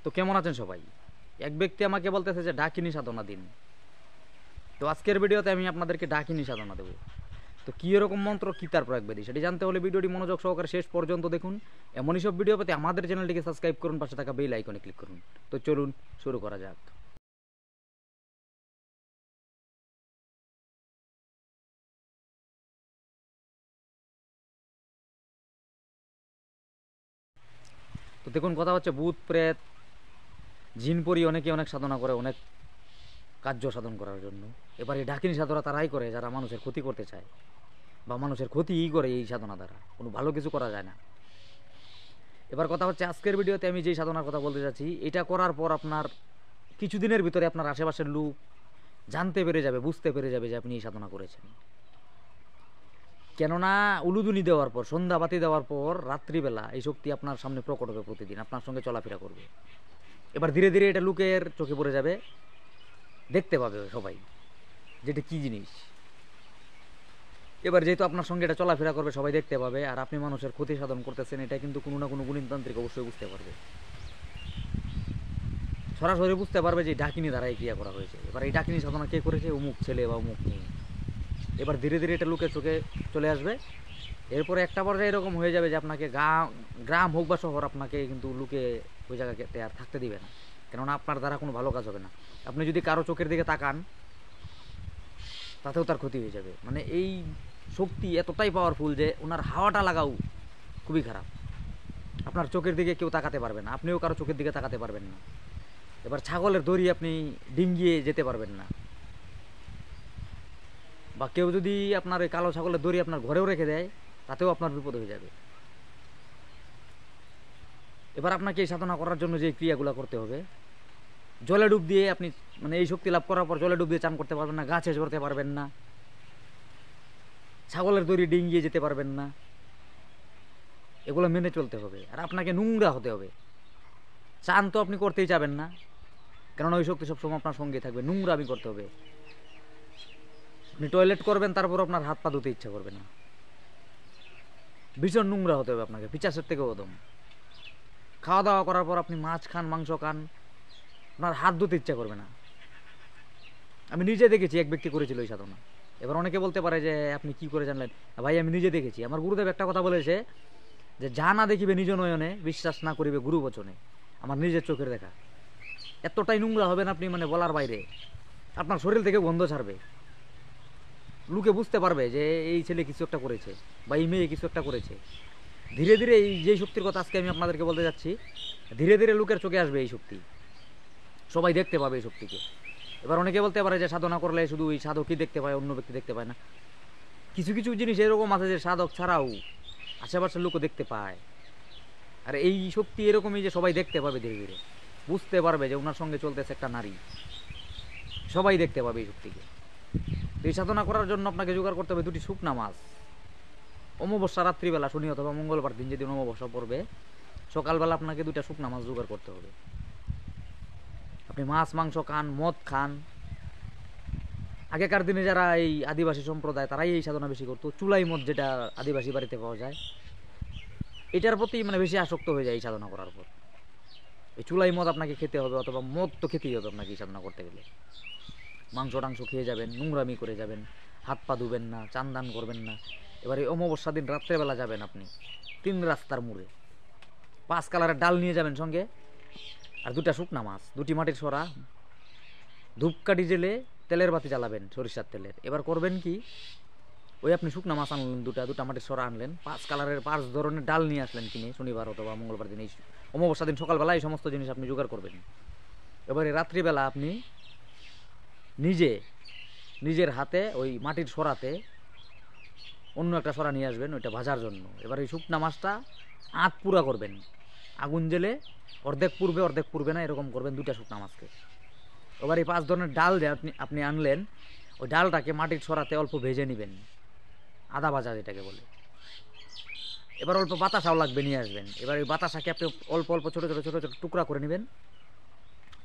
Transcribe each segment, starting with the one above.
তো কেমন আছেন সবাই? এক ব্যক্তি আমাকে বলতেছে যে ডাকিনী সাধনা দিন। তো আজকের ভিডিওতে আমি আপনাদেরকে ডাকিনী সাধনা দেবো। তো কী এরকম মন্ত্র কী তার প্রয়োগ বেদি সেটি জানতে হলে ভিডিওটি মনোযোগ সহকারে শেষ পর্যন্ত দেখুন। এমনই সব ভিডিও পেতে আমাদের চ্যানেলটিকে সাবস্ক্রাইব করুন, পাশে থাকা বেল আইকনে ক্লিক করুন। তো চলুন শুরু করা যাক। তো দেখুন, কথা হচ্ছে ভূত প্রেত জিনপরি অনেকে অনেক সাধনা করে অনেক কার্য সাধন করার জন্য। এবার এই ডাকিনী সাধনা তারাই করে যারা মানুষের ক্ষতি করতে চায় বা মানুষের ক্ষতিই করে। এই সাধনা দ্বারা কোনো ভালো কিছু করা যায় না। এবার কথা হচ্ছে, আজকের ভিডিওতে আমি যেই সাধনার কথা বলতে চাচ্ছি, এটা করার পর আপনার কিছুদিনের ভিতরে আপনার আশেপাশের লোক জানতে পেরে যাবে, বুঝতে পেরে যাবে যে আপনি এই সাধনা করেছেন। কেননা উলুদুনি দেওয়ার পর, সন্ধ্যা বাতি দেওয়ার পর রাত্রিবেলা এই শক্তি আপনার সামনে প্রকট হবে, প্রতিদিন আপনার সঙ্গে চলাফেরা করবে। এবার ধীরে ধীরে এটা লোকের চোখে পড়ে যাবে, দেখতে পাবে সবাই যেটা কী জিনিস। এবার যেহেতু আপনার সঙ্গে এটা চলাফেরা করবে, সবাই দেখতে পাবে, আর আপনি মানুষের ক্ষতি সাধন করতেছেন, এটা কিন্তু কোনো না কোনো গুণীতান্ত্রিক অবশ্যই বুঝতে পারবে, সরাসরি বুঝতে পারবে যে ডাকিনী দ্বারা এই ক্রিয়া করা হয়েছে। এবার এই ডাকিনী সাধনা কে করেছে? অমুক ছেলে বা অমুক মেয়ে। এবার ধীরে ধীরে এটা লোকের চোখে চলে আসবে। এরপরে একটা পর্যায়ে এরকম হয়ে যাবে যে আপনাকে গ্রাম হোক বা শহর, আপনাকে কিন্তু লোকে ওই জায়গাতে আর থাকতে দিবে না, কেননা আপনার দ্বারা কোনো ভালো কাজ হবে না। আপনি যদি কারো চোখের দিকে তাকান, তাতেও তার ক্ষতি হয়ে যাবে। মানে এই শক্তি এতটাই পাওয়ারফুল যে ওনার হাওয়াটা লাগাও খুবই খারাপ। আপনার চোখের দিকে কেউ তাকাতে পারবে না, আপনিও কারো চোখের দিকে তাকাতে পারবেন না। এবার ছাগলের দড়ি আপনি ডিঙ্গিয়ে যেতে পারবেন না, বা কেউ যদি আপনার ওই কালো ছাগলের দড়ি আপনার ঘরেও রেখে দেয়, তাতেও আপনার বিপদ হয়ে যাবে। এবার আপনাকে এই সাধনা করার জন্য যে ক্রিয়াগুলো করতে হবে, জলে ডুব দিয়ে আপনি, মানে এই শক্তি লাভ করার পর জলে ডুব দিয়ে চান করতে পারবেন না, গাছে চড়তে পারবেন না, ছাগলের দড়ি ডিঙ্গিয়ে যেতে পারবেন না। এগুলো মেনে চলতে হবে। আর আপনাকে নোংরা হতে হবে। চান তো আপনি করতেই যাবেন না, কেননা ওই শক্তি সবসময় আপনার সঙ্গে থাকবে। নোংরা আমি করতে হবে। আপনি টয়লেট করবেন, তারপর আপনার হাত পা ধুতে ইচ্ছা করবে না, ভীষণ নোংরা হতে হবে আপনাকে, পিচাসের থেকেও ওদম। খাওয়া দাওয়া করার পর আপনি মাছ খান, মাংস খান, আপনার হাত ধুতে ইচ্ছা করবে না। আমি নিজে দেখেছি, এক ব্যক্তি করেছিল এই সাধনা। এবার অনেকে বলতে পারে যে আপনি কি করে জানলেন? ভাই, আমি নিজে দেখেছি। আমার গুরুদেব একটা কথা বলেছে যে যা না দেখিবে নিজ নয়নে, বিশ্বাস না করিবে গুরু বচনে। আমার নিজের চোখের দেখা। এতটাই নোংরা হবেন আপনি, মানে বলার বাইরে। আপনার শরীর থেকে গন্ধ ছাড়বে, লোকে বুঝতে পারবে যে এই ছেলে কিছু একটা করেছে বা এই মেয়ে কিছু একটা করেছে। ধীরে ধীরে এই যে শক্তির কথা আজকে আমি আপনাদেরকে বলতে যাচ্ছি, ধীরে ধীরে লোকের চোখে আসবে এই শক্তি, সবাই দেখতে পাবে এই শক্তিকে। এবার অনেকে বলতে পারে যে সাধনা করলে শুধু ওই সাধকই দেখতে পায়, অন্য ব্যক্তি দেখতে পায় না। কিছু কিছু জিনিস এরকম আছে যে সাধক ছাড়াও আশেপাশের লোকও দেখতে পায়। আর এই শক্তি এরকমই যে সবাই দেখতে পাবে, ধীরে ধীরে বুঝতে পারবে যে ওনার সঙ্গে চলতেছে একটা নারী, সবাই দেখতে পাবে এই শক্তিকে। তো এই সাধনা করার জন্য আপনাকে জোগাড় করতে হবে দুটি শুকনা মাছ। অমাবস্যা রাত্রিবেলা, শনি অথবা মঙ্গলবার দিন যেদিন অমাবস্যা পড়বে, সকালবেলা আপনাকে দুটা শুকনা মাছ জোগাড় করতে হবে। আপনি মাছ মাংস খান, মদ খান। আগেকার দিনে যারা এই আদিবাসী সম্প্রদায়, তারাই এই সাধনা বেশি করতো। চুলাই মদ, যেটা আদিবাসী বাড়িতে পাওয়া যায়, এটার প্রতি মানে বেশি আসক্ত হয়ে যায় এই সাধনা করার পর। এই চুলাই মদ আপনাকে খেতে হবে, অথবা মদ তো খেতেই হবে আপনাকে এই সাধনা করতে গেলে। মাংস টাংস খেয়ে যাবেন, নোংরামি করে যাবেন, হাত পা ধুবেন না, চান দান করবেন না। এবার এই অমাবস্যা দিন রাত্রেবেলা যাবেন আপনি 3 রাস্তার মোড়ে, 5 কালারের ডাল নিয়ে যাবেন সঙ্গে, আর দুটা শুকনা মাছ, দুটি মাটির সরা, ধূপকাঠি জেলে তেলের বাতি জ্বালাবেন, সরিষার তেলের। এবার করবেন কি, ওই আপনি শুকনা মাছ আনলেন, দুটা মাটির সরা আনলেন, 5 কালারের 5 ধরনের ডাল নিয়ে আসলেন কিনে, শনিবার অথবা মঙ্গলবার দিন, এই অমাবস্যা দিন সকালবেলা এই সমস্ত জিনিস আপনি জোগাড় করবেন। এবারে রাত্রিবেলা আপনি নিজের হাতে ওই মাটির সরাতে অন্য একটা সরা নিয়ে আসবেন, ওইটা ভাজার জন্য। এবার এই শুকনা মাছটা আঁত পুরা করবেন, আগুন জেলে অর্ধেক পূর্বে অর্ধেক পূর্বে না, এরকম করবেন দুটা শুকনা মাছকে। এবার এই 5 ধরনের ডাল যে আপনি আনলেন, ওই ডালটাকে মাটির সরাতে অল্প ভেজে নেবেন, আদা ভাজা যেটাকে বলে। এবার অল্প বাতাসাও লাগবে, নিয়ে আসবেন। এবার এই বাতাসাকে আপনি অল্প অল্প ছোটো ছোটো ছোটো ছোটো টুকরা করে নেবেন,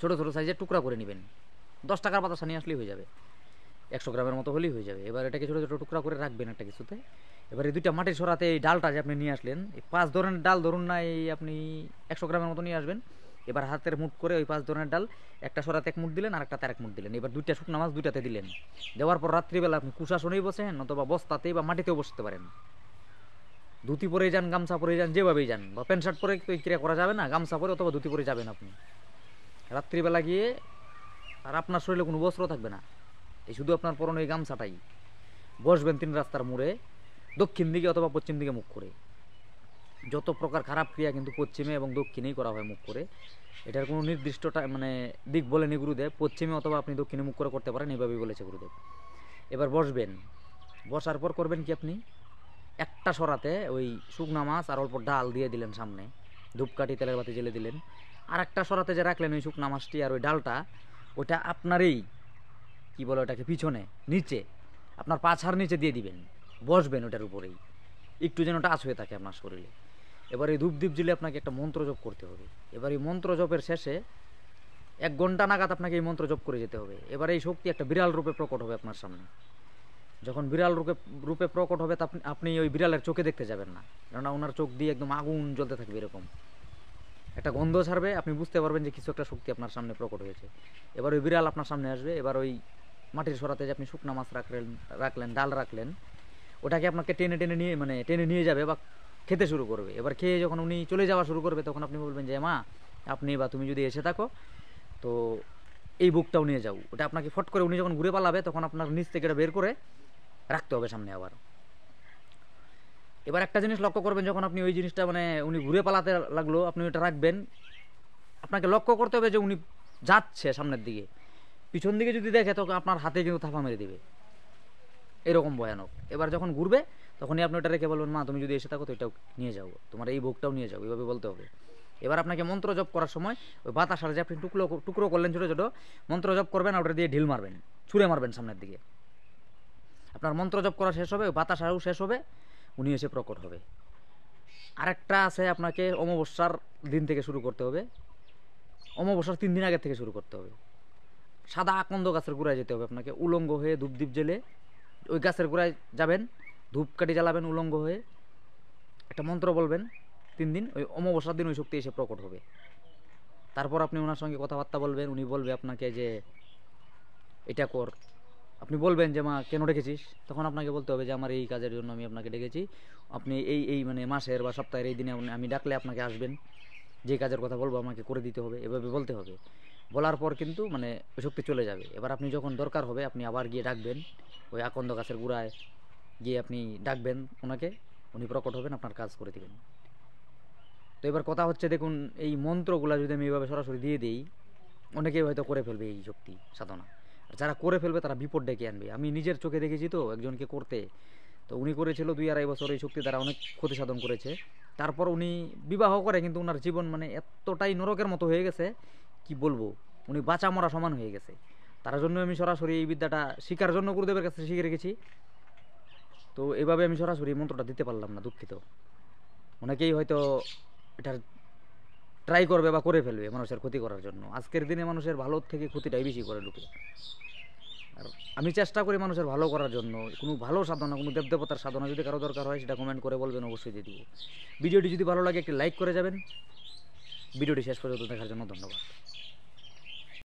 ছোটো ছোটো সাইজের টুকরা করে নেবেন। 10 টাকার বাতাসা নিয়ে আসলেই হয়ে যাবে, 100 গ্রামের মতো হলেই হয়ে যাবে। এবার এটাকে ছোটো ছোটো টুকরা করে রাখবেন একটা কিছুতে। এবার এই দুইটা মাটির সরাতে এই ডালটা যে আপনি নিয়ে আসলেন, এই 5 ধরনের ডাল ধরুন না, এই আপনি 100 গ্রামের মতো নিয়ে আসবেন, এবার হাতের মুঠ করে ওই 5 ধরনের ডাল একটা সরাতে 1 মুঠ দিলেন আর একটা তার 1 মুঠ দিলেন, এবার 2টা শুকনা মাছ 2টাতে দিলেন। দেওয়ার পর রাত্রিবেলা আপনি কুশাসনেই বসেন অথবা বস্তাতেই বা মাটিতেও বসতে পারেন। ধুতি পরে যান, গামছা পরে যান, যেভাবেই যান, বা প্যান্ট শার্ট পরে তো ক্রিয়া করা যাবে না, গামছা পরে অথবা ধুতি পরে যাবেন আপনি রাত্রিবেলা গিয়ে। আর আপনার শরীরে কোনো বস্ত্র থাকবে না, এই শুধু আপনার পরনে ওই গামছাটাই। বসবেন 3 রাস্তার মোড়ে, দক্ষিণ দিকে অথবা পশ্চিম দিকে মুখ করে। যত প্রকার খারাপ ক্রিয়া কিন্তু পশ্চিমে এবং দক্ষিণেই করা হয় মুখ করে। এটার কোনো নির্দিষ্ট মানে দিক বলেনি গুরুদেব, পশ্চিমে অথবা আপনি দক্ষিণে মুখ করে করতে পারেন, এইভাবেই বলেছে গুরুদেব। এবার বসবেন, বসার পর করবেন কি, আপনি একটা সরাতে ওই শুকনা মাছ আর অল্প ডাল দিয়ে দিলেন সামনে, ধূপকাঠি তেলের বাতি জ্বেলে দিলেন। আর একটা সরাতে যে রাখলেন ওই শুকনা মাছটি আর ওই ডালটা, ওটা আপনারই কি বলে ওটাকে পিছনে নিচে আপনার পাছার নিচে দিয়ে দিবেন। বসবেন ওটার উপরেই, একটু যেন টাচ হয়ে থাকে আপনার শরীরে। এবার এই ধূপদীপ জ্বলে আপনাকে একটা মন্ত্র জপ করতে হবে। এবার এই মন্ত্র জপের শেষে 1 ঘন্টা নাগাদ আপনাকে এই মন্ত্র জপ করে যেতে হবে। এবার এই শক্তি একটা বিড়াল রূপে প্রকট হবে আপনার সামনে। যখন বিড়াল রূপে প্রকট হবে, আপনি ওই বিড়ালের চোখে দেখতে যাবেন না, কেননা ওনার চোখ দিয়ে একদম আগুন জ্বলতে থাকবে, এরকম একটা গন্ধ ছাড়বে, আপনি বুঝতে পারবেন যে কিছু একটা শক্তি আপনার সামনে প্রকট হয়েছে। এবার ওই বিড়াল আপনার সামনে আসবে। এবার ওই মাটির সরাতে যে আপনি শুকনা মাছ রাখলেন, ডাল রাখলেন, ওটাকে আপনাকে টেনে টেনে নিয়ে মানে টেনে নিয়ে যাবে বা খেতে শুরু করবে। এবার খেয়ে যখন উনি চলে যাওয়া শুরু করবে, তখন আপনি বলবেন যে মা, আপনি বা তুমি যদি এসে থাকো তো এই বুকটাও নিয়ে যাও। ওটা আপনাকে ফট করে উনি যখন ঘুরে পালাবে, তখন আপনার নিচ থেকে এটা বের করে রাখতে হবে সামনে আবার। এবার একটা জিনিস লক্ষ্য করবেন, যখন আপনি ওই জিনিসটা মানে উনি ঘুরে পালাতে লাগলো, আপনি ওটা রাখবেন, আপনাকে লক্ষ্য করতে হবে যে উনি যাচ্ছে সামনের দিকে। পিছন দিকে যদি দেখে, তখন আপনার হাতে কিন্তু থাপা মেরে দিবে, এরকম ভয়ানক। এবার যখন ঘুরবে, তখনই আপনি ওটা রেখে বলবেন মা, তুমি যদি এসে থাকো তো এটাও নিয়ে যাও, তোমার এই ভোগটাও নিয়ে যাও, এইভাবে বলতে হবে। এবার আপনাকে মন্ত্র জপ করার সময় ওই বাতাসার যে আপনি টুকরো করলেন ছোটো ছোটো, মন্ত্র জপ করবেন, ওটা দিয়ে ঢিল মারবেন, ছুঁড়ে মারবেন সামনের দিকে। আপনার মন্ত্র জপ করা শেষ হবে, ওই বাতাসাও শেষ হবে, উনি এসে প্রকট হবে। আরেকটা আছে, আপনাকে অমাবস্যার দিন থেকে শুরু করতে হবে, অমাবস্যার 3 দিন আগের থেকে শুরু করতে হবে। সাদা আকন্দ গাছের গোড়ায় যেতে হবে আপনাকে, উলঙ্গ হয়ে ধূপদীপ জেলে ওই গাছের গোড়ায় যাবেন, ধূপকাঠি জ্বালাবেন উলঙ্গ হয়ে, একটা মন্ত্র বলবেন 3 দিন। ওই অমাবস্যার দিন ওই শক্তি এসে প্রকট হবে। তারপর আপনি ওনার সঙ্গে কথাবার্তা বলবেন, উনি বলবে আপনাকে যে এটা কর। আপনি বলবেন যে মা, কেন ডেকেছিস? তখন আপনাকে বলতে হবে যে আমার এই কাজের জন্য আমি আপনাকে ডেকেছি, আপনি এই মানে মাসের বা সপ্তাহের এই দিনে আমি ডাকলে আপনাকে আসবেন, যে কাজের কথা বলবো আমাকে করে দিতে হবে, এভাবে বলতে হবে। বলার পর কিন্তু মানে ওই শক্তি চলে যাবে। এবার আপনি যখন দরকার হবে, আপনি আবার গিয়ে ডাকবেন, ওই আকন্দ গাছের গোড়ায় গিয়ে আপনি ডাকবেন ওনাকে, উনি প্রকট হবেন, আপনার কাজ করে দেবেন। তো এবার কথা হচ্ছে, দেখুন এই মন্ত্রগুলো যদি আমি এইভাবে সরাসরি দিয়ে দিই, অনেকেই হয়তো করে ফেলবে এই শক্তি সাধনা। আর যারা করে ফেলবে তারা বিপদ ডেকে আনবে। আমি নিজের চোখে দেখেছি তো একজনকে করতে, তো উনি করেছিল 2-2.5 বছর এই শক্তি দ্বারা অনেক ক্ষতি সাধন করেছে। তারপর উনি বিবাহ করে, কিন্তু ওনার জীবন মানে এতটাই নরকের মতো হয়ে গেছে, কি বলবো, উনি বাঁচা মরা সমান হয়ে গেছে। তার জন্য আমি সরাসরি এই বিদ্যাটা শিকার জন্য গুরুদেবের কাছে শিখে রেখেছি। তো এভাবে আমি সরাসরি মন্ত্রটা দিতে পারলাম না, দুঃখিত। অনেকেই হয়তো এটা ট্রাই করবে বা করে ফেলবে মানুষের ক্ষতি করার জন্য। আজকের দিনে মানুষের ভালোর থেকে ক্ষতিটাই বেশি করে লোকে। আর আমি চেষ্টা করি মানুষের ভালো করার জন্য। কোনো ভালো সাধনা, কোনো দেবদেবতার সাধনা যদি কারো দরকার হয়, সেটা কমেন্ট করে বলবেন, অবশ্যই দিয়ে দিব। ভিডিওটি যদি ভালো লাগে একটি লাইক করে যাবেন। ভিডিওটি শেষ পর্যন্ত দেখার জন্য ধন্যবাদ।